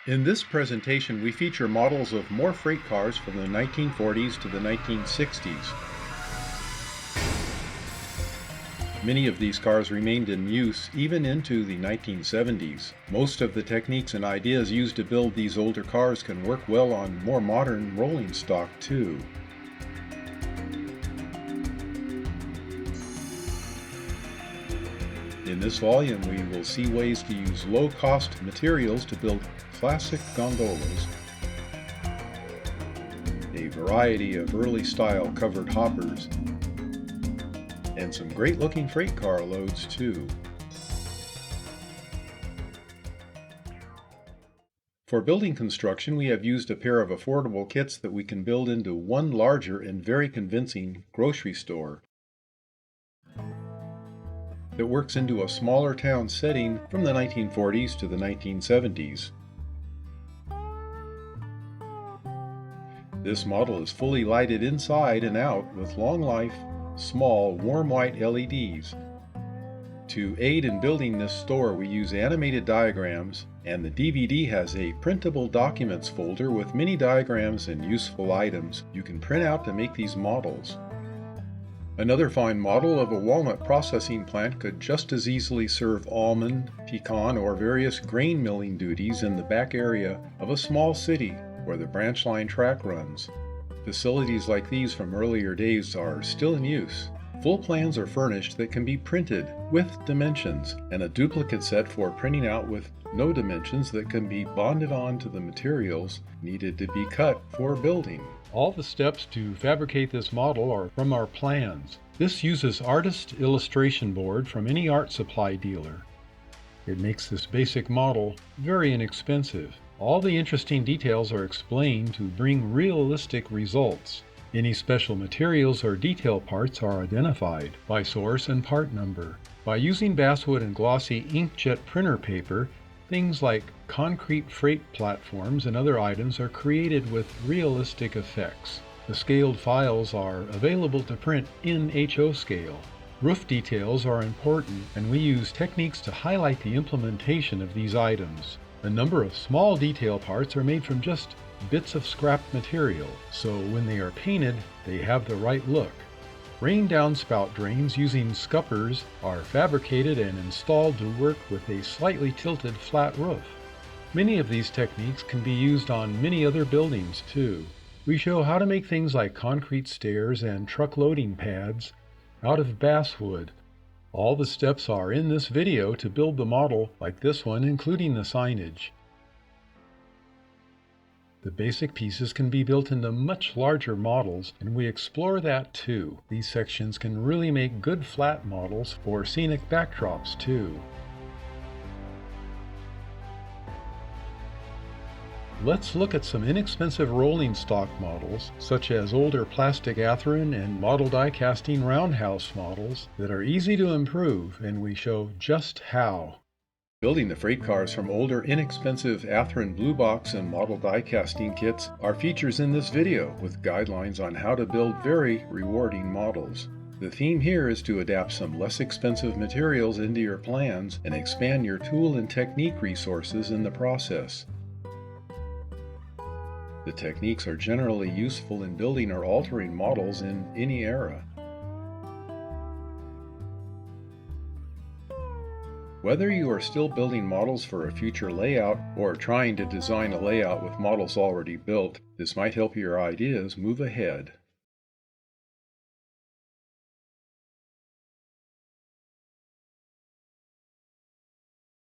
In this presentation, we feature models of more freight cars from the 1940s to the 1960s. Many of these cars remained in use even into the 1970s. Most of the techniques and ideas used to build these older cars can work well on more modern rolling stock too. In this volume, we will see ways to use low-cost materials to build classic gondolas, a variety of early-style covered hoppers, and some great-looking freight car loads too. For building construction, we have used a pair of affordable kits that we can build into one larger and very convincing grocery store that works into a smaller town setting from the 1940s to the 1970s. This model is fully lighted inside and out with long-life, small, warm white LEDs. To aid in building this store, we use animated diagrams, and the DVD has a printable documents folder with many diagrams and useful items you can print out to make these models. Another fine model of a walnut processing plant could just as easily serve almond, pecan, or various grain milling duties in the back area of a small city where the branch line track runs. Facilities like these from earlier days are still in use. Full plans are furnished that can be printed with dimensions, and a duplicate set for printing out with no dimensions that can be bonded on to the materials needed to be cut for building. All the steps to fabricate this model are from our plans. This uses artist illustration board from any art supply dealer. It makes this basic model very inexpensive. All the interesting details are explained to bring realistic results. Any special materials or detail parts are identified by source and part number. By using basswood and glossy inkjet printer paper, things like concrete freight platforms and other items are created with realistic effects. The scaled files are available to print in HO scale. Roof details are important, and we use techniques to highlight the implementation of these items. A number of small detail parts are made from just bits of scrap material, so when they are painted, they have the right look. Rain downspout drains using scuppers are fabricated and installed to work with a slightly tilted flat roof. Many of these techniques can be used on many other buildings too. We show how to make things like concrete stairs and truck loading pads out of basswood. All the steps are in this video to build the model like this one, including the signage. The basic pieces can be built into much larger models, and we explore that too. These sections can really make good flat models for scenic backdrops too. Let's look at some inexpensive rolling stock models, such as older plastic Atheron and model die casting roundhouse models that are easy to improve, and we show just how. Building the freight cars from older, inexpensive Atheron blue box and model die casting kits are features in this video with guidelines on how to build very rewarding models. The theme here is to adapt some less expensive materials into your plans and expand your tool and technique resources in the process. The techniques are generally useful in building or altering models in any era. Whether you are still building models for a future layout or trying to design a layout with models already built, this might help your ideas move ahead.